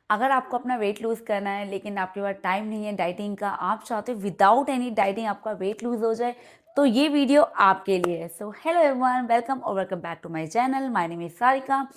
अगर आपको अपना वेट लूज़ करना है लेकिन आपके पास टाइम नहीं है डाइटिंग का, आप चाहते हो विदाउट एनी डाइटिंग आपका वेट लूज़ हो जाए, तो ये वीडियो आपके लिए है। सो हेलो एवरीवन, वेलकम और welcome back to my channel. My name is Sarika.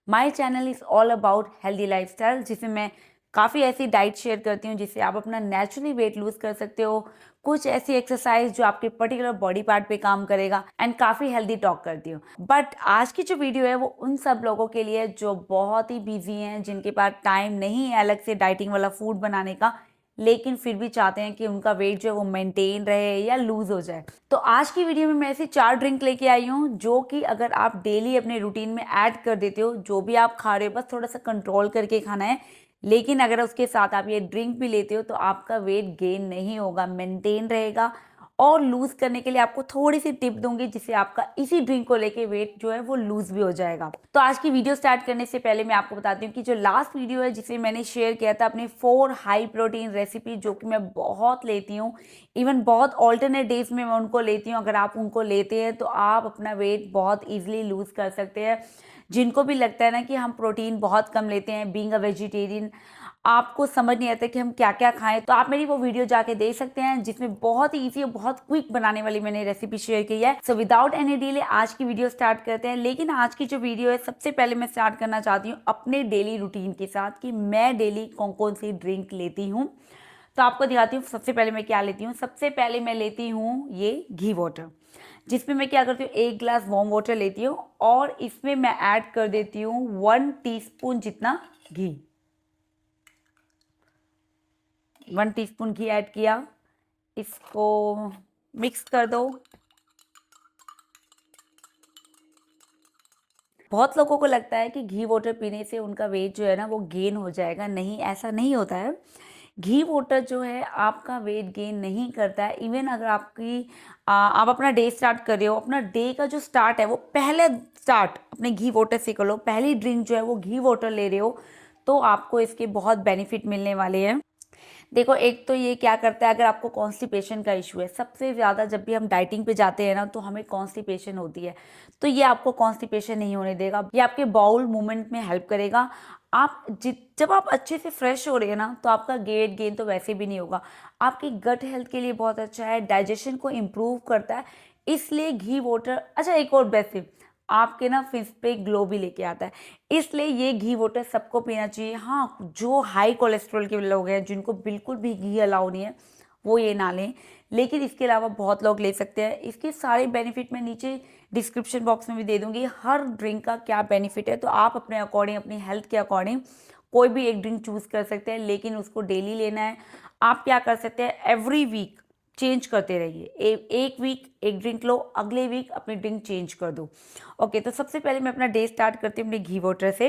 My channel is all about healthy lifestyle, जिसमें मैं काफ़ी ऐसी डाइट शेयर करती हूँ जिससे आप अपना नेचुरली वेट लूज़ कर सकते हो। कुछ ऐसी एक्सरसाइज जो आपके पर्टिकुलर बॉडी पार्ट पे काम करेगा एंड काफ़ी हेल्दी टॉक करती हूँ। बट आज की जो वीडियो है वो उन सब लोगों के लिए जो बहुत ही बिजी हैं, जिनके पास टाइम नहीं है अलग से डाइटिंग वाला फूड बनाने का, लेकिन फिर भी चाहते हैं कि उनका वेट जो है वो मेंटेन रहे या लूज हो जाए। तो आज की वीडियो में मैं ऐसी 4 ड्रिंक लेके आई हूँ जो कि अगर आप डेली अपने रूटीन में ऐड कर देते हो, जो भी आप खा रहे हो बस थोड़ा सा कंट्रोल करके खाना है, लेकिन अगर उसके साथ आप ये ड्रिंक भी लेते हो तो आपका वेट गेन नहीं होगा, मेंटेन रहेगा। और लूज करने के लिए आपको थोड़ी सी टिप दूंगी जिससे आपका इसी ड्रिंक को लेके वेट जो है वो लूज भी हो जाएगा। तो आज की वीडियो स्टार्ट करने से पहले मैं आपको बताती हूँ कि जो लास्ट वीडियो है जिसे मैंने शेयर किया था अपनी 4 हाई प्रोटीन रेसिपी, जो कि मैं बहुत लेती हूँ, इवन बहुत ऑल्टरनेट डेज में मैं उनको लेती हूँ। अगर आप उनको लेते हैं तो आप अपना वेट बहुत ईजिली लूज कर सकते हैं। जिनको भी लगता है ना कि हम प्रोटीन बहुत कम लेते हैं, बीइंग अ वेजिटेरियन, आपको समझ नहीं आता कि हम क्या क्या खाएं, तो आप मेरी वो वीडियो जाके देख सकते हैं जिसमें बहुत ही ईजी और बहुत क्विक बनाने वाली मैंने रेसिपी शेयर की है। सो विदाउट एनी डिले आज की वीडियो स्टार्ट करते हैं। लेकिन आज की जो वीडियो है सबसे पहले मैं स्टार्ट करना चाहती हूँ अपने डेली रूटीन के साथ कि मैं डेली कौन कौन सी ड्रिंक लेती हूँ। तो आपको दिखाती हूँ सबसे पहले मैं क्या लेती हूँ। सबसे पहले मैं लेती हूँ ये घी वाटर, जिसमें मैं क्या करती हूँ, 1 ग्लास वार्म वाटर लेती हूँ और इसमें मैं ऐड कर देती हूँ 1 टीस्पून जितना घी। 1 टीस्पून घी ऐड किया, इसको मिक्स कर दो। बहुत लोगों को लगता है कि घी वाटर पीने से उनका वेट जो है ना वो गेन हो जाएगा। नहीं, ऐसा नहीं होता है। घी वाटर जो है आपका वेट गेन नहीं करता है। इवन अगर आप अपना डे स्टार्ट कर रहे हो, अपना डे का जो स्टार्ट है वो पहले स्टार्ट अपने घी वाटर से कर लो, पहली ड्रिंक जो है वो घी वाटर ले रहे हो, तो आपको इसके बहुत बेनिफिट मिलने वाले हैं। देखो, एक तो ये क्या करता है, अगर आपको कॉन्स्टिपेशन का इशू है, सबसे ज़्यादा जब भी हम डाइटिंग पे जाते हैं ना तो हमें कॉन्स्टिपेशन होती है, तो ये आपको कॉन्स्टिपेशन नहीं होने देगा। ये आपके बाउल मूवमेंट में हेल्प करेगा। जब आप अच्छे से फ्रेश हो रहे हैं ना तो आपका वेट गेन तो वैसे भी नहीं होगा। आपकी गट हेल्थ के लिए बहुत अच्छा है, डाइजेशन को इम्प्रूव करता है, इसलिए घी वाटर। अच्छा, एक और बेसिक, आपके ना फेस पे ग्लो भी लेके आता है, इसलिए ये घी वाटर सबको पीना चाहिए। हाँ, जो हाई कोलेस्ट्रॉल के लोग हैं, जिनको बिल्कुल भी घी अलाउ नहीं है, वो ये ना लें, लेकिन इसके अलावा बहुत लोग ले सकते हैं। इसके सारे बेनिफिट मैं नीचे डिस्क्रिप्शन बॉक्स में भी दे दूंगी, हर ड्रिंक का क्या बेनिफिट है, तो आप अपने अकॉर्डिंग, अपनी हेल्थ के अकॉर्डिंग कोई भी एक ड्रिंक चूज कर सकते हैं, लेकिन उसको डेली लेना है। आप क्या कर सकते हैं, एवरी वीक चेंज करते रहिए। एक वीक एक ड्रिंक लो, अगले वीक अपनी ड्रिंक चेंज कर दो। ओके, तो सबसे पहले मैं अपना डे स्टार्ट करती हूँ अपने घी वाटर से।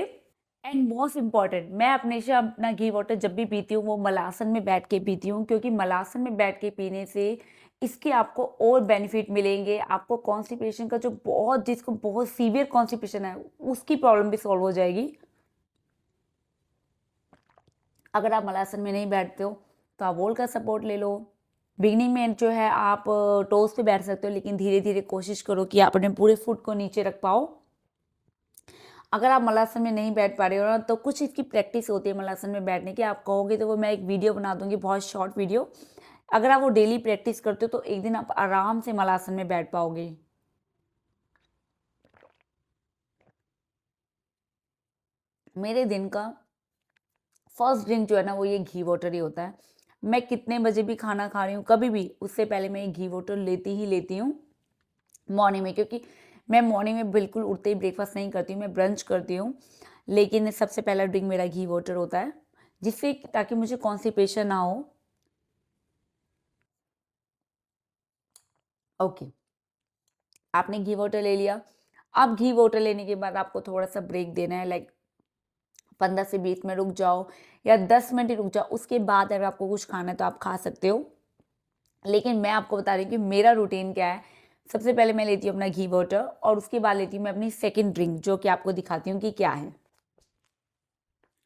एंड मोस्ट इम्पॉर्टेंट, मैं अपने से अपना घी वाटर जब भी पीती हूँ वो मलासन में बैठ के पीती हूँ, क्योंकि मलासन में बैठ के पीने से इसके आपको और बेनिफिट मिलेंगे। आपको कॉन्स्टिपेशन का जो जिसको बहुत सीवियर कॉन्स्टिपेशन है उसकी प्रॉब्लम भी सॉल्व हो जाएगी। अगर आप मलासन में नहीं बैठते हो तो आप वोल का सपोर्ट ले लो। बिगनिंग में जो है आप टोस पे बैठ सकते हो, लेकिन धीरे धीरे कोशिश करो कि आप अपने पूरे फुट को नीचे रख पाओ। अगर आप मलासन में नहीं बैठ पा रहे हो ना तो कुछ इसकी प्रैक्टिस होती है मलासन में बैठने की, आप कहोगे तो वो मैं एक वीडियो बना दूंगी, बहुत शॉर्ट वीडियो। अगर आप वो डेली प्रैक्टिस करते हो तो एक दिन आप आराम से मलासन में बैठ पाओगे। मेरे दिन का फर्स्ट ड्रिंक जो है ना वो ये घी वाटर ही होता है। मैं कितने बजे भी खाना खा रही हूँ, कभी भी उससे पहले मैं ये घी वाटर लेती ही लेती हूँ मॉर्निंग में, क्योंकि मैं मॉर्निंग में बिल्कुल उठते ही ब्रेकफास्ट नहीं करती हूँ, मैं ब्रंच करती हूँ। लेकिन सबसे पहला ड्रिंक मेरा घी वाटर होता है, जिससे ताकि मुझे कॉन्स्टिपेशन ना हो। ओके, आपने घी वाटर ले लिया। अब घी वाटर लेने के बाद आपको थोड़ा सा ब्रेक देना है, लाइक 15 से 20 मिनट रुक जाओ या 10 मिनट ही रुक जाओ। उसके बाद अगर आपको कुछ खाना है तो आप खा सकते हो, लेकिन मैं आपको बता रही हूँ कि मेरा रूटीन क्या है। सबसे पहले मैं लेती हूँ अपना घी वाटर और उसके बाद लेती हूँ मैं अपनी सेकेंड ड्रिंक, जो कि आपको दिखाती हूँ कि क्या है।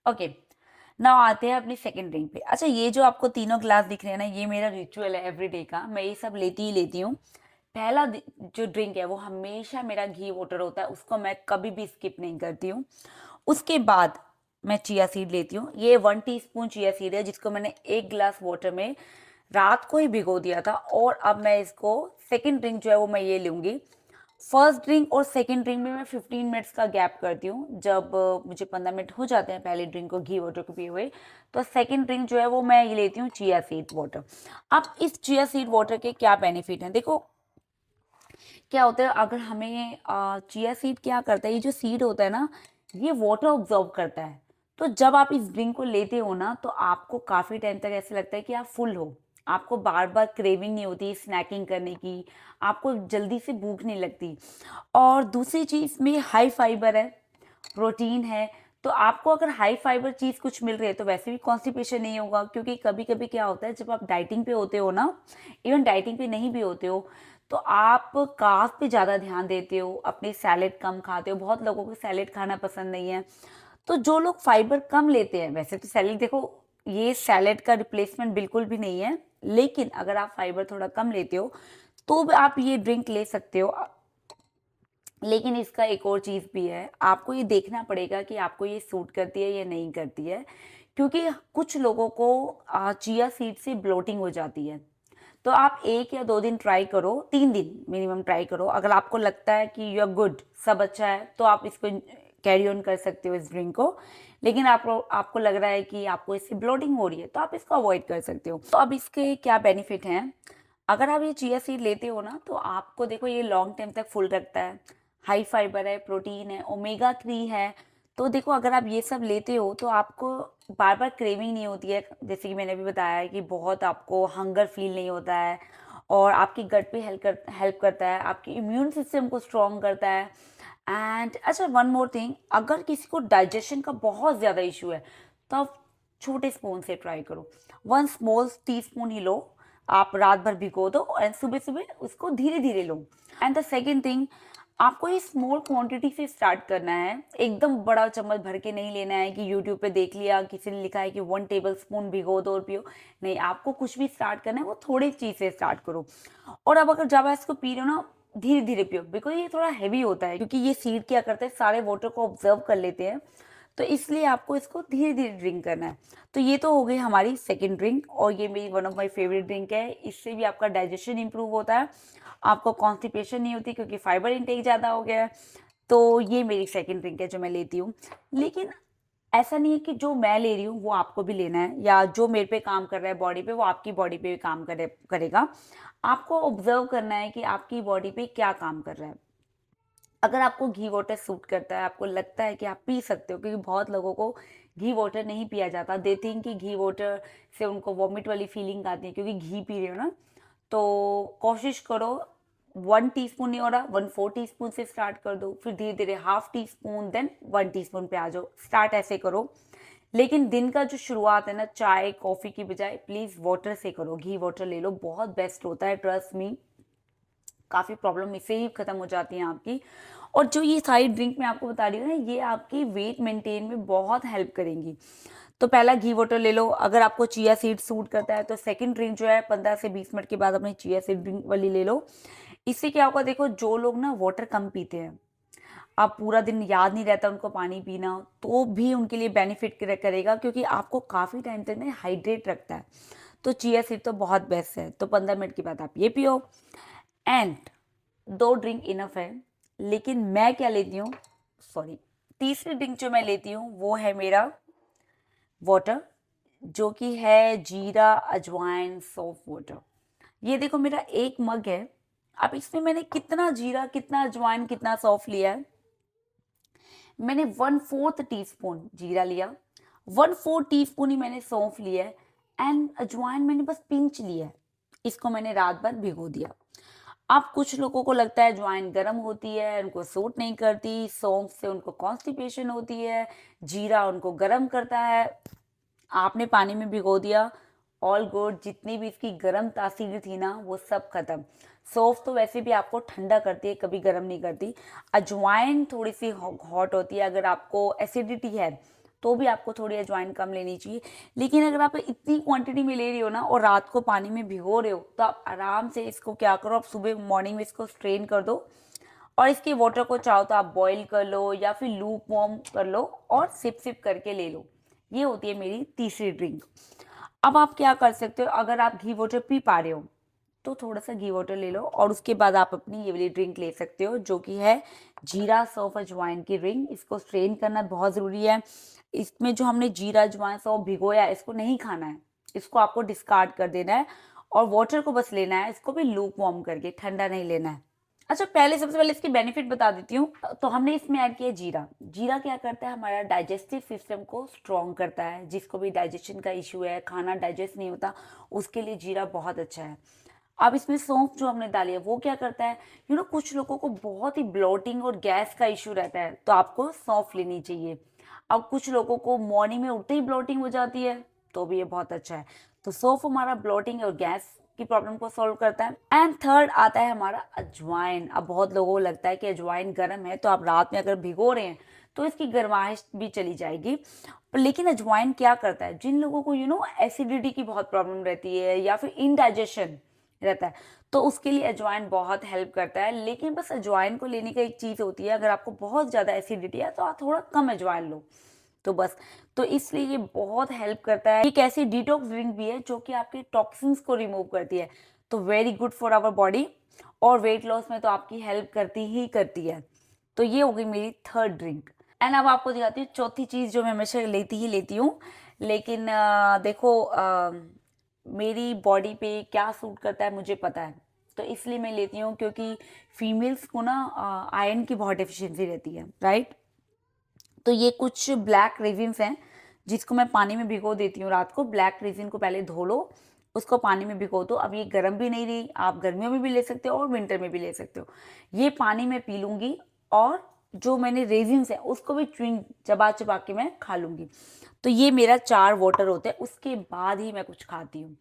ओके, नाउ आते हैं अपनी सेकेंड ड्रिंक पे। अच्छा, ये जो आपको तीनों ग्लास दिख रहे हैं ना, ये मेरा रिचुअल है एवरीडे का, मैं ये सब लेती ही लेती हूँ। जो ड्रिंक है वो हमेशा मेरा घी वाटर होता है, उसको मैं कभी भी स्किप नहीं करती हूँ। उसके बाद मैं चिया सीड लेती हूँ। ये 1 टीस्पून चिया सीड है जिसको मैंने 1 ग्लास वाटर में रात को ही भिगो दिया था, और अब मैं इसको सेकंड ड्रिंक जो है वो मैं ये लूँगी। फर्स्ट ड्रिंक और सेकंड ड्रिंक में मैं 15 मिनट्स का गैप करती हूँ। जब मुझे 15 मिनट हो जाते हैं पहले ड्रिंक को घी वाटर को पिए हुए, तो सेकंड ड्रिंक जो है वो मैं ये लेती हूँ चिया सीड वाटर। अब इस चिया सीड वाटर के क्या बेनिफिट हैं, देखो क्या होता है, अगर हमें चिया सीड क्या करता है, ये जो सीड होता है ना, ये वाटर ऑब्जॉर्व करता है। तो जब आप इस ड्रिंक को लेते हो ना, तो आपको काफ़ी टाइम तक ऐसा लगता है कि आप फुल हो, आपको बार बार क्रेविंग नहीं होती स्नैकिंग करने की, आपको जल्दी से भूख नहीं लगती। और दूसरी चीज़ में हाई फाइबर है, प्रोटीन है। तो आपको अगर हाई फाइबर चीज़ कुछ मिल रही है तो वैसे भी कॉन्स्टिपेशन नहीं होगा, क्योंकि कभी कभी क्या होता है जब आप डाइटिंग पे होते हो ना, इवन डाइटिंग पे नहीं भी होते हो, तो आप कार्ब पे ज़्यादा ध्यान देते हो, अपनी सैलेड कम खाते हो। बहुत लोगों को सैलेड खाना पसंद नहीं है। तो जो लोग फाइबर कम लेते हैं, वैसे तो सैलेड देखो ये सैलेड का रिप्लेसमेंट बिल्कुल भी नहीं है, लेकिन अगर आप फाइबर थोड़ा कम लेते हो तो भी आप ये ड्रिंक ले सकते हो। लेकिन इसका एक और चीज़ भी है, आपको ये देखना पड़ेगा कि आपको ये सूट करती है या नहीं करती है, क्योंकि कुछ लोगों को चिया सीड से ब्लोटिंग हो जाती है। तो आप 1 या 2 दिन ट्राई करो, 3 दिन मिनिमम ट्राई करो। अगर आपको लगता है कि यू आर गुड, सब अच्छा है, तो आप इसको कैरी ऑन कर सकते हो इस ड्रिंक को। लेकिन आपको लग रहा है कि आपको इससे ब्लोटिंग हो रही है, तो आप इसको अवॉइड कर सकते हो। तो अब इसके क्या बेनिफिट हैं, अगर आप ये चिया सीड लेते हो ना, तो आपको देखो ये लॉन्ग टाइम तक फुल रखता है, हाई फाइबर है, प्रोटीन है, ओमेगा 3 है। तो देखो अगर आप ये सब लेते हो तो आपको बार बार क्रेविंग नहीं होती है, जैसे कि मैंने भी बताया है कि बहुत आपको हंगर फील नहीं होता है, और आपकी गट पे हेल्प करता है, आपकी इम्यून सिस्टम को स्ट्रॉन्ग करता है। एंड अच्छा, वन मोर थिंग, अगर किसी को डाइजेशन का बहुत ज़्यादा इशू है तो आप छोटे स्पून से ट्राई करो, 1 स्मॉल टीस्पून ही लो, आप रात भर भिगो दो और सुबह सुबह उसको धीरे धीरे लो। एंड द सेकेंड थिंग, आपको ये स्मॉल क्वांटिटी से स्टार्ट करना है, एकदम बड़ा चम्मच भर के नहीं लेना है कि यूट्यूब पे देख लिया किसी ने लिखा है कि 1 टेबल स्पून भिगो दो और पियो। नहीं, आपको कुछ भी स्टार्ट करना है वो थोड़ी चीज़ से स्टार्ट करो। और अब अगर जब आप इसको पी रहे हो ना, धीरे धीरे पियो, बिकॉज ये थोड़ा हैवी होता है, क्योंकि ये सीड क्या करते हैं, सारे वाटर को ऑब्जर्व कर लेते हैं। तो इसलिए आपको इसको धीरे धीरे ड्रिंक करना है। तो ये तो हो गई हमारी सेकंड ड्रिंक, और ये मेरी one of my favourite drink है। इससे भी आपका डाइजेशन इंप्रूव होता है, आपको कॉन्स्टिपेशन नहीं होती क्योंकि फाइबर इंटेक ज़्यादा हो गया है। तो ये मेरी सेकंड ड्रिंक है जो मैं लेती हूँ। लेकिन ऐसा नहीं है कि जो मैं ले रही हूँ वो आपको भी लेना है, या जो मेरे पे काम कर रहा है बॉडी पे वो आपकी बॉडी पे भी काम करेगा। आपको ऑब्जर्व करना है कि आपकी बॉडी पे क्या काम कर रहा है। अगर आपको घी वाटर सूट करता है, आपको लगता है कि आप पी सकते हो, क्योंकि बहुत लोगों को घी वाटर नहीं पिया जाता, दे थिंक कि घी वाटर से उनको वॉमिट वाली फीलिंग आती है क्योंकि घी पी रहे हो ना। तो कोशिश करो, 1 टीस्पून नहीं हो रहा, 1/4 टीस्पून से स्टार्ट कर दो, फिर धीरे धीरे half teaspoon, then 1 teaspoon पे आ जाओ। स्टार्ट ऐसे करो। लेकिन दिन का जो शुरुआत है ना, चाय कॉफ़ी की बजाय प्लीज़ वाटर से करो, घी वाटर ले लो, बहुत बेस्ट होता है, ट्रस्ट मी। काफ़ी प्रॉब्लम इससे ही ख़त्म हो जाती हैं आपकी। और जो ये सारी ड्रिंक मैं आपको बता रही हूँ ना, ये आपकी वेट मेंटेन में बहुत हेल्प करेंगी। तो पहला घी वाटर ले लो। अगर आपको चिया सीड सूट करता है तो सेकंड ड्रिंक जो है 15 से 20 मिनट के बाद अपनी चिया सीड ड्रिंक वाली ले लो। इससे क्या होगा, देखो जो लोग ना वाटर कम पीते हैं, आप पूरा दिन याद नहीं रहता उनको पानी पीना, तो भी उनके लिए बेनिफिट करेगा, क्योंकि आपको काफ़ी टाइम तक ना हाइड्रेट रखता है। तो चिया सीड तो बहुत बेस्ट है। तो 15 मिनट के बाद आप ये पियो। एंड 2 ड्रिंक इनफ है। लेकिन मैं क्या लेती हूँ, सॉरी, तीसरी ड्रिंक जो मैं लेती हूँ वो है मेरा वाटर, जो कि है जीरा अजवाइन सौंफ वाटर। ये देखो मेरा एक मग है। अब इसमें मैंने कितना जीरा, कितना अजवाइन, कितना सौंफ लिया है, मैंने 1/4 टीस्पून जीरा लिया, 1/4 टीस्पून ही मैंने सौंफ लिया है, एंड अजवाइन मैंने बस पिंच लिया है। इसको मैंने रात भर भिगो दिया। अब कुछ लोगों को लगता है अजवाइन गर्म होती है, उनको सूट नहीं करती, सौंफ से उनको कॉन्स्टिपेशन होती है, जीरा उनको गर्म करता है। आपने पानी में भिगो दिया, ऑल गुड, जितनी भी इसकी गर्म तासीर थी ना वो सब खत्म। सौंफ तो वैसे भी आपको ठंडा करती है, कभी गर्म नहीं करती। अजवाइन थोड़ी सी हॉट होती है, अगर आपको एसिडिटी है तो भी आपको थोड़ी अजवाइन कम लेनी चाहिए। लेकिन अगर आप इतनी क्वांटिटी में ले रही हो ना और रात को पानी में भिगो रहे हो, तो आप आराम से इसको क्या करो, आप सुबह मॉर्निंग में इसको स्ट्रेन कर दो और इसके वाटर को चाहो तो आप बॉईल कर लो या फिर लूप वार्म कर लो और सिप सिप करके ले लो। ये होती है मेरी तीसरी ड्रिंक। अब आप क्या कर सकते हो, अगर आप घी वाटर पी पा रहे हो तो थोड़ा सा घी वाटर ले लो और उसके बाद आप अपनी ये वाली ड्रिंक ले सकते हो, जो कि है जीरा सौंफ अजवाइन की ड्रिंक। इसको स्ट्रेन करना बहुत ज़रूरी है। इसमें जो हमने जीरा अजवाइन सौंफ भिगोया है, इसको नहीं खाना है, इसको आपको डिस्कार्ड कर देना है और वाटर को बस लेना है। इसको भी लूप वार्म करके, ठंडा नहीं लेना है। अच्छा, पहले सबसे पहले इसकी बेनिफिट बता देती हूँ। तो हमने इसमें ऐड किया जीरा। जीरा क्या करता है, हमारा डाइजेस्टिव सिस्टम को स्ट्रॉन्ग करता है। जिसको भी डाइजेशन का इशू है, खाना डाइजेस्ट नहीं होता, उसके लिए जीरा बहुत अच्छा है। अब इसमें सौंफ जो हमने डाली है वो क्या करता है, कुछ लोगों को बहुत ही ब्लोटिंग और गैस का इशू रहता है, तो आपको सौंफ लेनी चाहिए। अब कुछ लोगों को मॉर्निंग में उठते ही ब्लोटिंग हो जाती है, तो भी ये बहुत अच्छा है। तो सौंफ हमारा ब्लोटिंग और गैस की प्रॉब्लम को सॉल्व करता है। एंड थर्ड आता है हमारा अजवाइन। अब बहुत लोगों को लगता है कि अजवाइन गर्म है, तो आप रात में अगर भिगो रहे हैं तो इसकी गर्माइश भी चली जाएगी। लेकिन अजवाइन क्या करता है, जिन लोगों को एसिडिटी की बहुत प्रॉब्लम रहती है या फिर इनडाइजेशन रहता है, तो उसके लिए अजवाइन बहुत हेल्प करता है। लेकिन बस अजवाइन को लेने का एक चीज़ होती है, अगर आपको बहुत ज़्यादा एसिडिटी है तो आप थोड़ा कम अजवाइन लो, तो बस। तो इसलिए ये बहुत हेल्प करता है। एक ऐसी डिटॉक्स ड्रिंक भी है जो कि आपके टॉक्सिन्स को रिमूव करती है, तो very good for our body. और वेट लॉस में तो आपकी हेल्प करती ही करती है। तो ये हो गई मेरी थर्ड ड्रिंक। एंड अब आपको दिखाती हूँ चौथी चीज़ जो मैं हमेशा लेती ही लेती हूँ। लेकिन देखो, मेरी बॉडी पे क्या सूट करता है मुझे पता है, तो इसलिए मैं लेती हूँ। क्योंकि फीमेल्स को ना आयरन की बहुत डेफिशिएंसी रहती है, राइट। तो ये कुछ ब्लैक रेजिन्स हैं जिसको मैं पानी में भिगो देती हूँ रात को। ब्लैक रेजिन को पहले धो लो, उसको पानी में भिगो दो। अब ये गर्म भी नहीं रही, आप गर्मियों में भी ले सकते हो और विंटर में भी ले सकते हो। ये पानी में पी लूँगी और जो मैंने रेजिन्स है उसको भी च्युइंग चबा चबा के मैं खा लूँगी। तो ये मेरा 4 वाटर होते हैं, उसके बाद ही मैं कुछ खाती हूँ।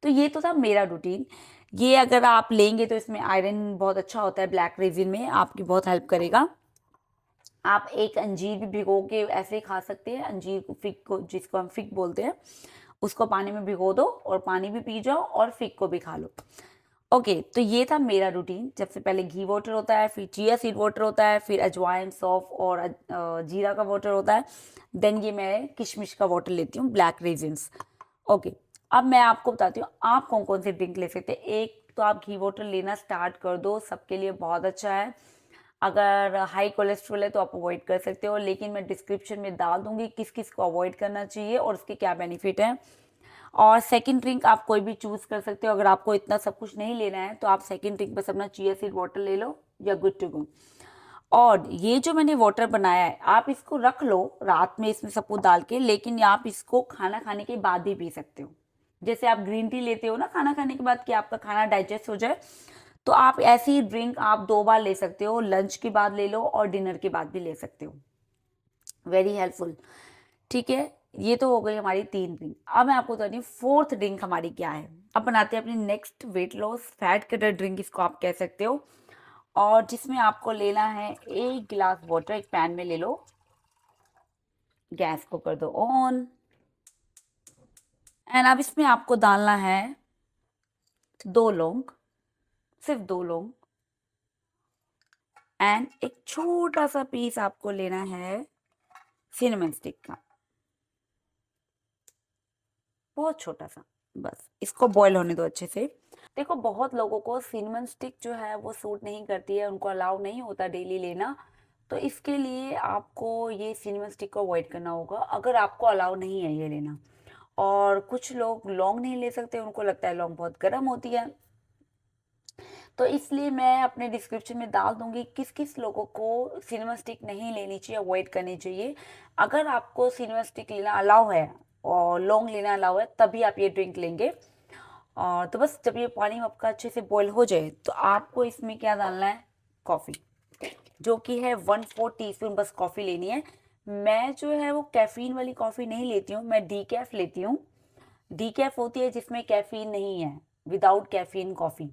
तो ये तो था मेरा रूटीन। ये अगर आप लेंगे तो इसमें आयरन बहुत अच्छा होता है, ब्लैक रेजिन में आपकी बहुत हेल्प करेगा। आप एक अंजीर भी भिगो के ऐसे ही खा सकते हैं। अंजीर को, फिग को, जिसको हम फिग बोलते हैं, उसको पानी में भिगो दो और पानी भी पी जाओ और फिग को भी खा लो। ओके, तो ये था मेरा रूटीन। सबसे पहले घी वाटर होता है, फिर चिया सीड वाटर होता है, फिर अजवाइन सौंफ और जीरा का वाटर होता है। देन ये मैं किशमिश का वाटर लेती हूँ, ब्लैक रेजिन्स। ओके, अब मैं आपको बताती हूँ आप कौन कौन से ड्रिंक ले सकते हैं। एक तो आप घी वाटर लेना स्टार्ट कर दो, सबके लिए बहुत अच्छा है। अगर हाई कोलेस्ट्रॉल है तो आप अवॉइड कर सकते हो, लेकिन मैं डिस्क्रिप्शन में डाल दूंगी किस किस को अवॉइड करना चाहिए और उसके क्या बेनिफिट है। और सेकंड ड्रिंक आप कोई भी चूज कर सकते हो। अगर आपको इतना सब कुछ नहीं लेना है तो आप सेकंड ड्रिंक बस अपना चिया सीड वाटर ले लो, या गुड टू गो। और ये जो मैंने वाटर बनाया है, आप इसको रख लो रात में इसमें सब कुछ डाल के, लेकिन आप इसको खाना खाने के बाद भी पी सकते हो। जैसे आप ग्रीन टी लेते हो ना खाना खाने के बाद कि आपका खाना डाइजेस्ट हो जाए, तो आप ऐसी ड्रिंक आप 2 बार ले सकते हो, लंच के बाद ले लो और डिनर के बाद भी ले सकते हो। Very helpful. ठीक है, ये तो हो गई हमारी 3 ड्रिंक। अब मैं आपको बताती हूँ फोर्थ ड्रिंक हमारी क्या है। अब बनाते हैं अपनी next weight loss fat cutter drink, इसको आप कह सकते हो। और जिसमें आपको लेना है 1 गिलास वाटर, एक पैन में ले लो, गैस को कर दो ऑन। एंड अब इसमें आपको डालना है 2 लौंग, सिर्फ 2 लौंग। एंड एक छोटा सा पीस आपको लेना है सिनेमन स्टिक का, बहुत छोटा सा। बस इसको बॉईल होने दो अच्छे से। देखो, बहुत लोगों को सिनेमन स्टिक जो है वो सूट नहीं करती है, उनको अलाउ नहीं होता डेली लेना। तो इसके लिए आपको ये सिनेमन स्टिक को अवॉइड करना होगा, अगर आपको अलाउ नहीं है ये लेना। और कुछ लोग लौंग नहीं ले सकते, उनको लगता है लौंग बहुत गर्म होती है। तो इसलिए मैं अपने डिस्क्रिप्शन में डाल दूंगी किस किस लोगों को सिनेमा स्टिक नहीं लेनी चाहिए, अवॉइड करनी चाहिए। अगर आपको सिनेमा स्टिक लेना अलाउ है और लौंग लेना अलाउ है, तभी आप ये ड्रिंक लेंगे। और तो बस जब ये पानी आपका अच्छे से बॉईल हो जाए तो आपको इसमें क्या डालना है, कॉफ़ी, जो कि है 1/4 टीस्पून बस कॉफ़ी लेनी है। मैं जो है वो कैफीन वाली कॉफ़ी नहीं लेती हूँ, मैं डीकैफ लेती हूँ। डीकैफ होती है जिसमें कैफीन नहीं है, विदाउट कैफीन कॉफ़ी,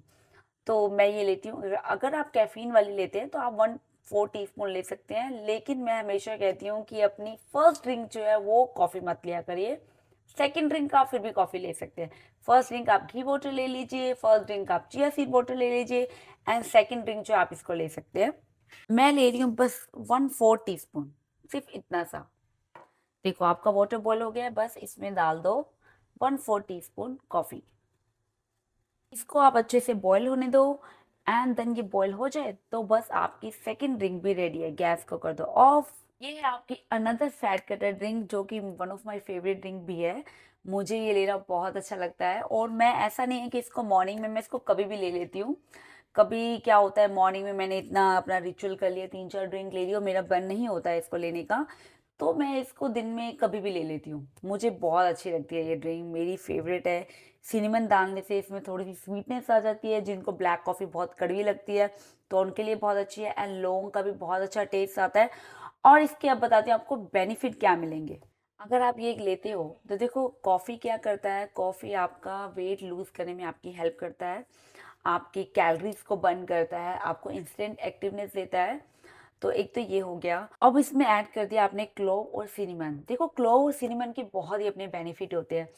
तो मैं ये लेती हूँ। अगर आप कैफीन वाली लेते हैं तो आप 1/4 टीस्पून ले सकते हैं, लेकिन मैं हमेशा कहती हूँ कि अपनी फर्स्ट ड्रिंक जो है वो कॉफ़ी मत लिया करिए। सेकंड ड्रिंक आप फिर भी कॉफ़ी ले सकते हैं। फर्स्ट ड्रिंक आप घी वाटर ले लीजिए, फर्स्ट ड्रिंक आप चिया सीड वाटर ले लीजिए, एंड सेकंड ड्रिंक जो आप इसको ले सकते हैं मैं ले रही हूँ बस 1/4 टीस्पून, सिर्फ इतना सा। देखो आपका वाटर बॉयल हो गया है, बस इसमें डाल दो 1/4 टीस्पून कॉफ़ी। इसको आप अच्छे से बॉयल होने दो एंड देन ये बॉयल हो जाए तो बस आपकी सेकंड ड्रिंक भी रेडी है। गैस को कर दो ऑफ। ये है आपकी अनदर फैट कटर ड्रिंक, जो कि one of my favourite drink भी है। मुझे ये लेना बहुत अच्छा लगता है, और मैं ऐसा नहीं है कि इसको मॉर्निंग में, मैं इसको कभी भी ले लेती हूँ। कभी क्या होता है, मॉर्निंग में मैंने इतना अपना रिचुअल कर लिया, 3-4 ड्रिंक ले लिया और मेरा बन नहीं होता है इसको लेने का, तो मैं इसको दिन में कभी भी ले लेती हूँ। मुझे बहुत अच्छी लगती है ये ड्रिंक, मेरी फेवरेट है। सिनेमन डालने से इसमें थोड़ी सी स्वीटनेस आ जाती है, जिनको ब्लैक कॉफ़ी बहुत कड़वी लगती है तो उनके लिए बहुत अच्छी है। एंड लौंग का भी बहुत अच्छा टेस्ट आता है। और इसके अब बताती हूँ आपको बेनिफिट क्या मिलेंगे अगर आप ये लेते हो। तो देखो कॉफ़ी क्या करता है, कॉफ़ी आपका वेट लूज़ करने में आपकी हेल्प करता है, आपकी कैलोरीज को बर्न करता है, आपको इंस्टेंट एक्टिवनेस देता है। तो एक तो ये हो गया। अब इसमें ऐड कर दिया आपने क्लोव और सिनेमन। देखो क्लोव और सिनेमन के बहुत ही अपने बेनिफिट होते हैं।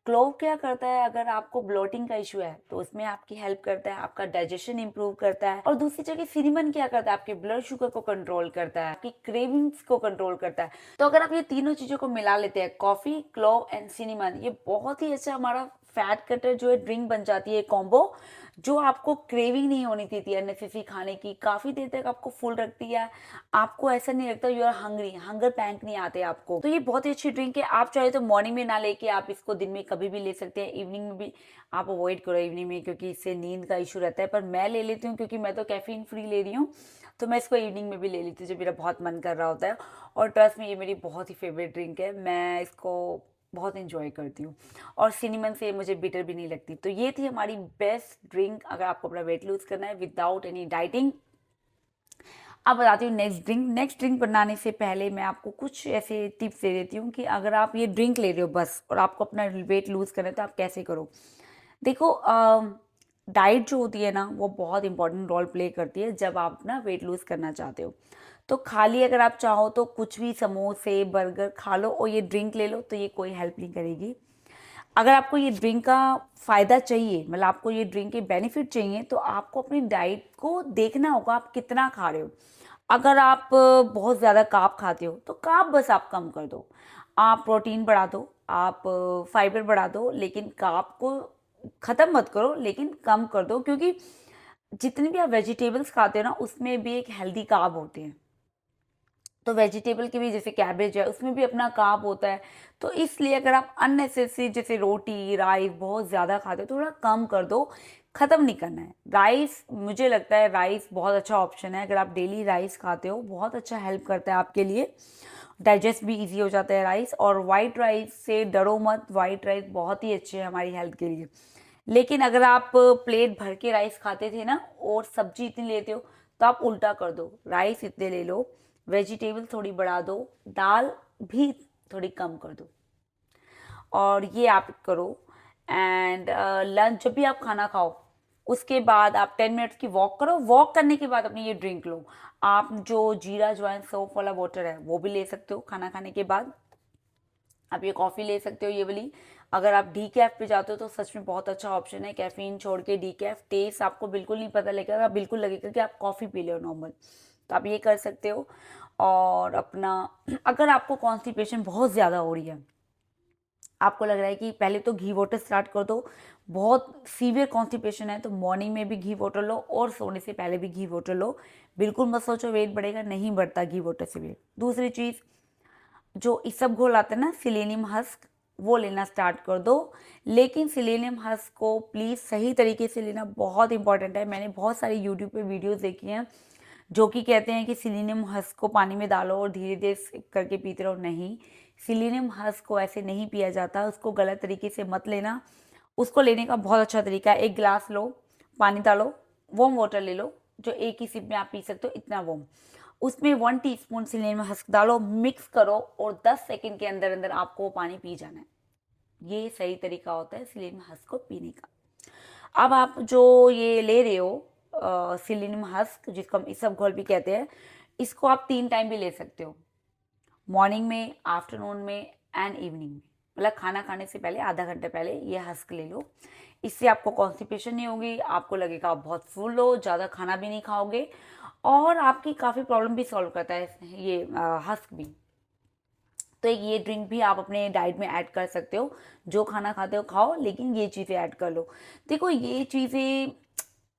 क्लोव क्या करता है, अगर आपको ब्लोटिंग का इशू है तो उसमें आपकी हेल्प करता है, आपका डाइजेशन इंप्रूव करता है। और दूसरी जगह सिनेमन क्या करता है, आपके ब्लड शुगर को कंट्रोल करता है, आपकी क्रेविंग्स को कंट्रोल करता है। तो अगर आप ये तीनों चीजों को मिला लेते हैं, कॉफी, क्लोव एंड सिनेमन, ये बहुत ही अच्छा हमारा फैट कटर जो है ड्रिंक बन जाती है कॉम्बो, जो आपको क्रेविंग नहीं होनी देती है अननेसेसरी खाने की, काफी देर तक आपको फुल रखती है। आपको ऐसा नहीं लगता यू आर हंग्री, हंगर पैंक नहीं आते आपको। तो ये बहुत ही अच्छी ड्रिंक है। आप चाहे तो मॉर्निंग में ना लेके आप इसको दिन में कभी भी ले सकते हैं, इवनिंग में भी आप अवॉइड करो इवनिंग में, क्योंकि इससे नींद का इशू रहता है। पर मैं ले लेती हूँ क्योंकि मैं तो कैफीन फ्री ले रही हूँ, तो मैं इसको इवनिंग में भी ले लेती हूँ जब मेरा बहुत मन कर रहा होता है। और ट्रस्ट में ये मेरी बहुत ही फेवरेट ड्रिंक है, मैं इसको बहुत इंजॉय करती हूँ। और सिनेमन से मुझे बिटर भी नहीं लगती। तो ये थी हमारी बेस्ट ड्रिंक अगर आपको अपना वेट लूज करना है विदाउट एनी डाइटिंग। अब बताती हूँ नेक्स्ट ड्रिंक। नेक्स्ट ड्रिंक बनाने से पहले मैं आपको कुछ ऐसे टिप्स दे देती हूँ कि अगर आप ये ड्रिंक ले रहे हो बस और आपको अपना वेट लूज करना है तो आप कैसे करो। देखो डाइट जो होती है ना वो बहुत इंपॉर्टेंट रोल प्ले करती है जब आप अपना वेट लूज करना चाहते हो। तो खाली अगर आप चाहो तो कुछ भी समोसे बर्गर खा लो और ये ड्रिंक ले लो तो ये कोई हेल्प नहीं करेगी। अगर आपको ये ड्रिंक का फ़ायदा चाहिए, मतलब आपको ये ड्रिंक के बेनिफिट चाहिए, तो आपको अपनी डाइट को देखना होगा आप कितना खा रहे हो। अगर आप बहुत ज़्यादा कार्ब खाते हो तो कार्ब बस आप कम कर दो, आप प्रोटीन बढ़ा दो, आप फाइबर बढ़ा दो, लेकिन कार्ब को ख़त्म मत करो, लेकिन कम कर दो। क्योंकि जितने भी आप वेजिटेबल्स खाते हो ना उसमें भी एक हेल्दी कार्ब होते हैं। तो वेजिटेबल के भी जैसे कैबेज है उसमें भी अपना कार्ब होता है। तो इसलिए अगर आप अननेसेसरी जैसे रोटी राइस बहुत ज़्यादा खाते हो तो थोड़ा कम कर दो, ख़त्म नहीं करना है। राइस मुझे लगता है राइस बहुत अच्छा ऑप्शन है, अगर आप डेली राइस खाते हो बहुत अच्छा हेल्प करता है आपके लिए, डाइजेस्ट भी इजी हो जाता है राइस। और वाइट राइस से डरो मत, वाइट राइस बहुत ही अच्छे है हमारी हेल्थ के लिए। लेकिन अगर आप प्लेट भर के राइस खाते थे ना और सब्जी इतनी लेते हो तो आप उल्टा कर दो, राइस इतने ले लो, वेजिटेबल थोड़ी बढ़ा दो, दाल भी थोड़ी कम कर दो, और ये आप करो। एंड लंच जब भी आप खाना खाओ उसके बाद आप 10 मिनट्स की वॉक करो, वॉक करने के बाद अपनी ये ड्रिंक लो। आप जो जीरा ज्वाइन सौंफ वाला वाटर है वो भी ले सकते हो खाना खाने के बाद। आप ये कॉफ़ी ले सकते हो ये वाली। अगर आप डी कैफ पे जाते हो तो सच में बहुत अच्छा ऑप्शन है, कैफीन छोड़ के डी कैफ, टेस्ट आपको बिल्कुल नहीं पता लगेगा, बिल्कुल लगेगा कि आप कॉफ़ी पी ले हो नॉर्मल। तो आप ये कर सकते हो। और अपना अगर आपको कॉन्स्टिपेशन बहुत ज़्यादा हो रही है, आपको लग रहा है कि पहले तो घी वाटर स्टार्ट कर दो, बहुत सीवियर कॉन्स्टिपेशन है तो मॉर्निंग में भी घी वाटर लो और सोने से पहले भी घी वाटर लो। बिल्कुल मत सोचो वेट बढ़ेगा, नहीं बढ़ता घी वाटर से वेट। दूसरी चीज़, जो इसबगोल आता है ना सिलेनियम हस्क, वो लेना स्टार्ट कर दो। लेकिन सिलेनियम हस्क को प्लीज़ सही तरीके से लेना, बहुत इंपॉर्टेंट है। मैंने बहुत सारी यूट्यूब पे वीडियोस देखी हैं जो कि कहते हैं कि सिलेनियम हस्क को पानी में डालो और धीरे धीरे करके पीते रहो। नहीं, सिलेनियम हस्क को ऐसे नहीं पिया जाता, उसको गलत तरीके से मत लेना। उसको लेने का बहुत अच्छा तरीका है, एक गिलास लो, पानी डालो, वार्म वाटर ले लो, जो एक ही सिप में आप पी सकते हो इतना वार्म, उसमें 1 टीस्पून सिलेनियम हस्क डालो, मिक्स करो और 10 सेकंड के अंदर अंदर आपको वो पानी पी जाना है। ये सही तरीका होता है सिलेनियम हस्क को पीने का। अब आप जो ये ले रहे हो सिलेनियम हस्क, जिसको हम इसबगोल भी कहते हैं, इसको आप 3 टाइम भी ले सकते हो, मॉर्निंग में, आफ्टरनून में एंड इवनिंग में। मतलब खाना खाने से पहले आधा घंटे पहले ये हस्क ले लो। इससे आपको कॉन्स्टिपेशन नहीं होगी, आपको लगेगा आप बहुत फुल हो, ज़्यादा खाना भी नहीं खाओगे और आपकी काफ़ी प्रॉब्लम भी सॉल्व करता है ये हस्क भी। तो एक ये ड्रिंक भी आप अपने डाइट में ऐड कर सकते हो। जो खाना खाते हो खाओ, लेकिन ये चीज़ें ऐड कर लो। देखो ये चीज़ें,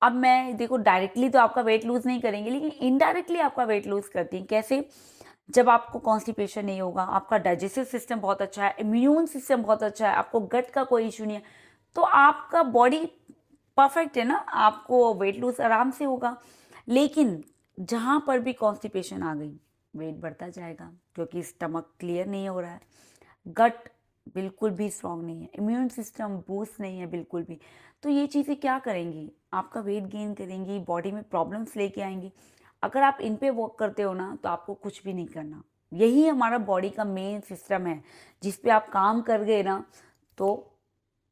अब मैं देखो डायरेक्टली तो आपका वेट लूज़ नहीं करेंगे, लेकिन इनडायरेक्टली आपका वेट लूज़ करती हैं। कैसे? जब आपको कॉन्स्टिपेशन नहीं होगा, आपका डाइजेस्टिव सिस्टम बहुत अच्छा है, इम्यून सिस्टम बहुत अच्छा है, आपको गट का कोई इशू नहीं है, तो आपका बॉडी परफेक्ट है ना, आपको वेट लूज आराम से होगा। लेकिन जहाँ पर भी कॉन्स्टिपेशन आ गई, वेट बढ़ता जाएगा, क्योंकि स्टमक क्लियर नहीं हो रहा है, गट बिल्कुल भी स्ट्रांग नहीं है, इम्यून सिस्टम बूस्ट नहीं है बिल्कुल भी। तो ये चीज़ें क्या करेंगी? आपका वेट गेन करेंगी, बॉडी में प्रॉब्लम्स लेके आएंगी। अगर आप इन पे वर्क करते हो ना, तो आपको कुछ भी नहीं करना। यही हमारा बॉडी का मेन सिस्टम है, जिस पे आप काम कर गए ना, तो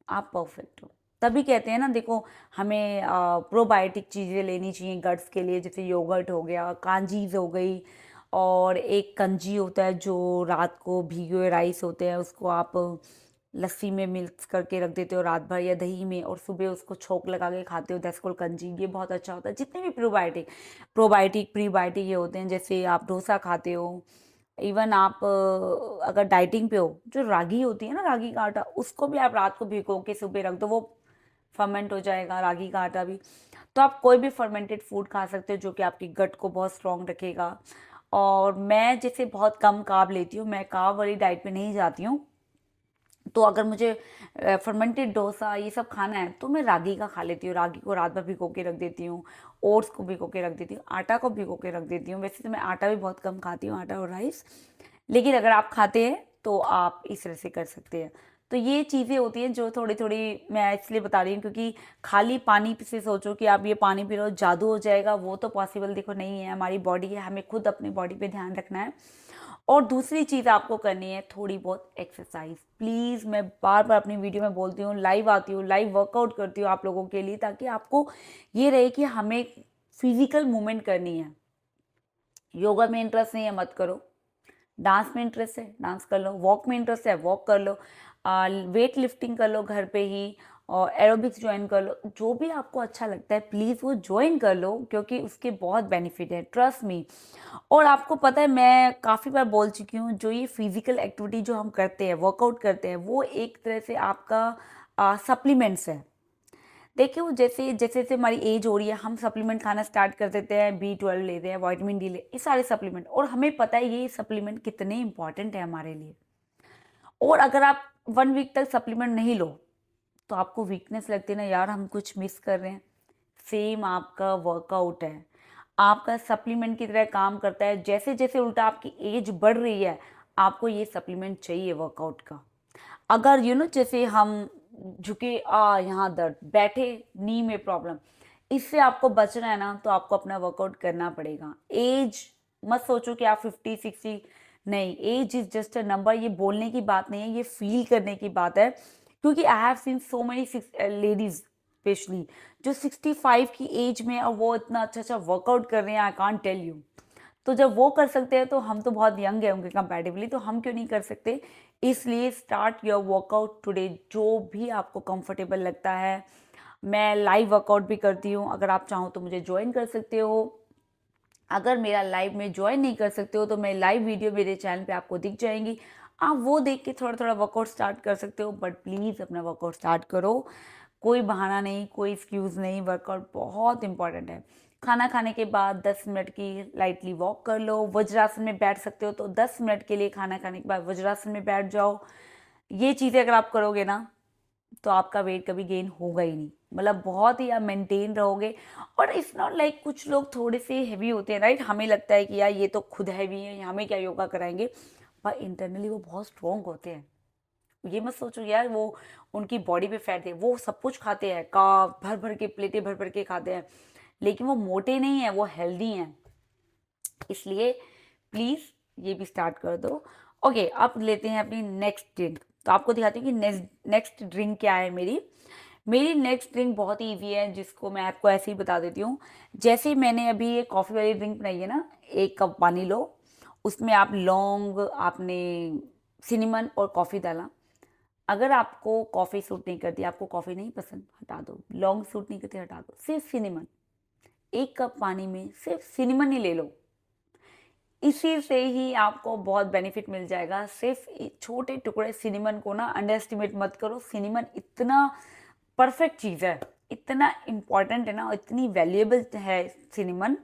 आप परफेक्ट हो। तभी कहते हैं ना, देखो हमें प्रोबायोटिक चीज़ें लेनी चाहिए गट्स के लिए, जैसे योगर्ट हो गया, कांजीज हो गई, और एक कंजी होता है जो रात को भीगे हुए राइस होते हैं, उसको आप लस्सी में मिक्स करके रख देते हो रात भर, या दही में, और सुबह उसको छोंक लगा के खाते हो, दैट्स कॉल्ड कंजी। ये बहुत अच्छा होता है। जितने भी प्रोबायोटिक प्रीबायोटिक ये होते हैं, जैसे आप डोसा खाते हो, इवन आप अगर डाइटिंग पे हो, जो रागी होती है ना, रागी का आटा, उसको भी आप रात को भिगो के सुबह रख दो, वो फर्मेंट हो जाएगा, रागी का आटा भी। तो आप कोई भी फर्मेंटेड फूड खा सकते हो, जो कि आपकी गट को बहुत स्ट्रॉन्ग रखेगा। और मैं जैसे बहुत कम कार्ब लेती हूँ, मैं कार्ब वाली डाइट पे नहीं जाती हूँ, तो अगर मुझे फर्मेंटेड डोसा ये सब खाना है, तो मैं रागी का खा लेती हूँ। रागी को रात भर भिगो के रख देती हूँ, ओट्स को भिगो के रख देती हूँ, आटा को भिगो के रख देती हूँ। वैसे तो मैं आटा भी बहुत कम खाती हूँ, आटा और राइस, लेकिन अगर आप खाते हैं तो आप इस तरह से कर सकते हैं। तो ये चीज़ें होती हैं जो थोड़ी थोड़ी मैं इसलिए बता रही हूँ, क्योंकि खाली पानी से सोचो कि आप ये पानी पी लो जादू हो जाएगा, वो तो पॉसिबल देखो नहीं है। हमारी बॉडी है, हमें खुद अपनी बॉडी पे ध्यान रखना है। और दूसरी चीज़ आपको करनी है थोड़ी बहुत एक्सरसाइज। प्लीज़, मैं बार बार अपनी वीडियो में बोलती हूँ, लाइव आती हूँ, लाइव वर्कआउट करती हूँ आप लोगों के लिए, ताकि आपको ये रहे कि हमें फिजिकल मूवमेंट करनी है। योगा में इंटरेस्ट नहीं है, मत करो। डांस में इंटरेस्ट है, डांस कर लो। वॉक में इंटरेस्ट है, वॉक कर लो। वेट लिफ्टिंग कर लो घर पे ही, और एरोबिक्स ज्वाइन कर लो। जो भी आपको अच्छा लगता है प्लीज़ वो ज्वाइन कर लो, क्योंकि उसके बहुत बेनिफिट है, ट्रस्ट मी। और आपको पता है, मैं काफ़ी बार बोल चुकी हूँ, जो ये फिजिकल एक्टिविटी जो हम करते हैं, वर्कआउट करते हैं, वो एक तरह से आपका सप्लीमेंट्स है। देखिए, वो जैसे जैसे जैसे हमारी एज हो रही है, हम सप्लीमेंट खाना स्टार्ट कर देते हैं, B12 लेते हैं, विटामिन डी ले, ये सारे सप्लीमेंट, और हमें पता है ये सप्लीमेंट कितने इंपॉर्टेंट है हमारे लिए। और अगर आप 1 वीक तक सप्लीमेंट नहीं लो, तो आपको वीकनेस लगती है ना, यार हम कुछ मिस कर रहे हैं। सेम आपका वर्कआउट है, आपका सप्लीमेंट की तरह काम करता है। जैसे जैसे उल्टा आपकी एज बढ़ रही है, आपको ये सप्लीमेंट चाहिए वर्कआउट का। अगर जैसे हम झुके, यहाँ दर्द, बैठे नी में प्रॉब्लम, इससे आपको बचना है ना, तो आपको अपना वर्कआउट करना पड़ेगा। एज मत सोचो कि आप 50-60, नहीं, age is just a number. ये बोलने की बात नहीं है, ये फील करने की बात है। क्योंकि I have seen so many ladies specially, जो 65 की एज में, और वो इतना अच्छा अच्छा वर्कआउट कर रहे हैं, आई कांट टेल यू। तो जब वो कर सकते हैं, तो हम तो बहुत यंग है उनके कंपैरेटिवली, तो हम क्यों नहीं कर सकते? इसलिए स्टार्ट योर वर्कआउट टुडे, जो भी आपको कंफर्टेबल लगता है। मैं लाइव वर्कआउट भी करती हूँ, अगर आप चाहो तो मुझे ज्वाइन कर सकते हो। अगर मेरा लाइव में ज्वाइन नहीं कर सकते हो, तो मैं लाइव वीडियो मेरे चैनल पे आपको दिख जाएंगी, आप वो देख के थोड़ा थोड़ा वर्कआउट स्टार्ट कर सकते हो। बट प्लीज़ अपना वर्कआउट स्टार्ट करो, कोई बहाना नहीं, कोई एक्सक्यूज़ नहीं, वर्कआउट बहुत इंपॉर्टेंट है। खाना खाने के बाद 10 मिनट की लाइटली वॉक कर लो। वज्रासन में बैठ सकते हो तो 10 मिनट के लिए खाना खाने के बाद वज्रासन में बैठ जाओ। ये चीज़ें अगर आप करोगे ना, तो आपका वेट कभी गेन होगा ही नहीं, मतलब बहुत ही आप मेंटेन रहोगे। और इट्स नॉट लाइक, कुछ लोग थोड़े से हैवी होते हैं, राइट, हमें लगता है कि यार ये तो खुद हैवी है, हमें क्या योगा कराएंगे, पर इंटरनली वो बहुत स्ट्रॉन्ग होते हैं। ये मत सोचो यार वो उनकी बॉडी पे फैट है, वो सब कुछ खाते हैं, का भर भर के प्लेटें भर भर के खाते हैं, लेकिन वो मोटे नहीं है, वो हेल्दी हैं। इसलिए प्लीज़ ये भी स्टार्ट कर दो। ओके, अब लेते हैं अपनी नेक्स्ट ड्रिंक। तो आपको दिखाती हूँ कि नेक्स्ट ड्रिंक क्या है मेरी। मेरी नेक्स्ट ड्रिंक बहुत ही ईजी है, जिसको मैं आपको ऐसे ही बता देती हूँ। जैसे मैंने अभी ये कॉफ़ी वाली ड्रिंक बनाई है ना, 1 कप पानी लो, उसमें आप लौंग, आपने सिनेमन और कॉफ़ी डाला। अगर आपको कॉफ़ी सूट नहीं करती, आपको कॉफ़ी नहीं पसंद, हटा दो। लौंग सूट नहीं करती, हटा दो। सिर्फ सिनेमन, 1 कप पानी में सिर्फ सिनेमन ही ले लो, इसी से ही आपको बहुत बेनिफिट मिल जाएगा। सिर्फ छोटे टुकड़े सिनेमन को ना अंडर एस्टिमेट मत करो। सिनेमन इतना परफेक्ट चीज़ है, इतना इम्पॉर्टेंट है ना, इतनी वैल्यूएबल है सिनेमन।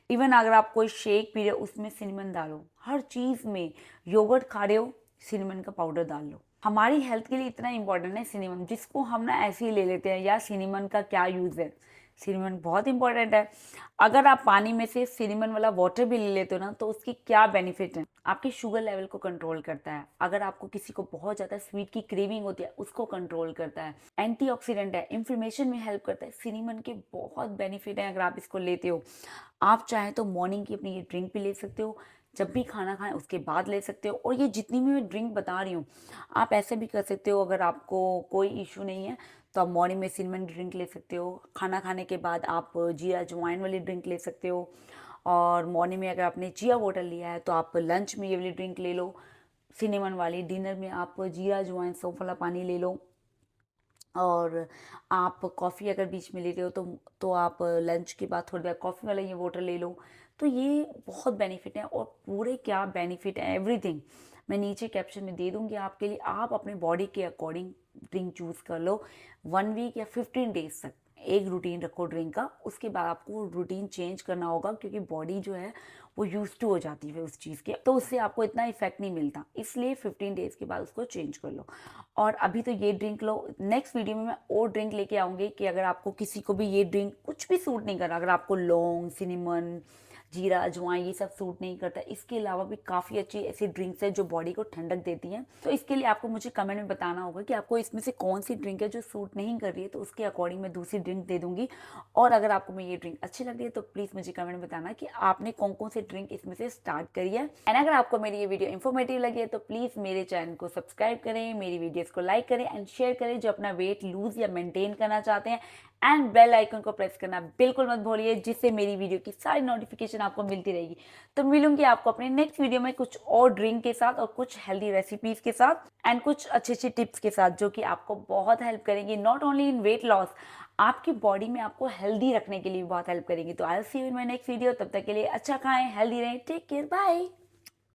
इवन अगर आप कोई शेक पी रहे हो उसमें सिनेमन डालो, हर चीज़ में, योगर्ट खा रहे हो सिनेमन का पाउडर डाल लो। हमारी हेल्थ के लिए इतना इंपॉर्टेंट है सिनेमन, जिसको हम ना ऐसे ही ले लेते हैं यार सिनेमन का क्या यूज़ है। सिनेमन बहुत इंपॉर्टेंट है। अगर आप पानी में से सिनेमन वाला वाटर भी ले लेते हो ना तो उसकी क्या बेनिफिट है, आपके शुगर लेवल को कंट्रोल करता है। अगर आपको किसी को बहुत ज़्यादा स्वीट की क्रेविंग होती है उसको कंट्रोल करता है। एंटीऑक्सीडेंट है, इन्फ्लेमेशन में हेल्प करता है। सिनेमन के बहुत बेनिफिट हैं अगर आप इसको लेते हो। आप चाहें तो मॉर्निंग की अपनी ये ड्रिंक भी ले सकते हो, जब भी खाना खाएं उसके बाद ले सकते हो। और ये जितनी भी मैं ड्रिंक बता रही हूँ आप ऐसे भी कर सकते हो। अगर आपको कोई इशू नहीं है तो आप मॉर्निंग में सिनेमन ड्रिंक ले सकते हो, खाना खाने के बाद आप जीरा अजवाइन वाली ड्रिंक ले सकते हो, और मॉर्निंग में अगर आपने चिया वाटर लिया है तो आप लंच में ये वाली ड्रिंक ले लो सिनेमन वाली, डिनर में आप जीरा अजवाइन सौंफ वाला पानी ले लो, और आप कॉफ़ी अगर बीच में ले रहे हो तो आप लंच के बाद थोड़ी देर कॉफ़ी वाला ये वाटर ले लो। तो ये बहुत बेनिफिट है, और पूरे क्या बेनिफिट है एवरीथिंग मैं नीचे कैप्शन में दे दूंगी आपके लिए। आप अपने बॉडी के अकॉर्डिंग ड्रिंक चूज़ कर लो। 1 वीक या 15 डेज तक एक रूटीन रखो ड्रिंक का, उसके बाद आपको रूटीन चेंज करना होगा क्योंकि बॉडी जो है वो यूज टू हो जाती है उस चीज़ के, तो उससे आपको इतना इफेक्ट नहीं मिलता। इसलिए 15 डेज के बाद उसको चेंज कर लो। और अभी तो ये ड्रिंक लो, नेक्स्ट वीडियो में मैं और ड्रिंक लेके आऊँगी कि अगर आपको किसी को भी ये ड्रिंक कुछ भी सूट नहीं कर रहा, अगर आपको लौंग, सिनेमन, जीरा अजवाइन ये सब सूट नहीं करता, इसके अलावा भी काफ़ी अच्छी ऐसी ड्रिंक्स है जो बॉडी को ठंडक देती हैं। तो इसके लिए आपको मुझे कमेंट में बताना होगा कि आपको इसमें से कौन सी ड्रिंक है जो सूट नहीं कर रही है, तो उसके अकॉर्डिंग मैं दूसरी ड्रिंक दे दूंगी। और अगर आपको मैं ये ड्रिंक अच्छी लग रही है तो प्लीज़ मुझे कमेंट में बताना कि आपने कौन कौन सी ड्रिंक इसमें से स्टार्ट करी है। एंड अगर आपको मेरी ये वीडियो इन्फॉर्मेटिव लगी है तो प्लीज़ मेरे चैनल को सब्सक्राइब करें, मेरी वीडियोज़ को लाइक करें एंड शेयर करें जो अपना वेट लूज या मेंटेन करना चाहते हैं। एंड बेल आइकन को प्रेस करना बिल्कुल मत भूलिए, जिससे मेरी वीडियो की सारी नोटिफिकेशन आपको मिलती रहेगी। तो मिलूंगी आपको अपने नेक्स्ट वीडियो में कुछ और ड्रिंक के साथ और कुछ हेल्दी रेसिपीज के साथ एंड कुछ अच्छी अच्छी टिप्स के साथ जो कि आपको बहुत हेल्प करेंगी, not only in weight loss, आपकी बॉडी में आपको हेल्दी रखने के लिए भी बहुत हेल्प करेंगी। तो I will see you in my next video. तब तक के लिए अच्छा खाएं, हेल्दी रहें, टेक केयर, बाय।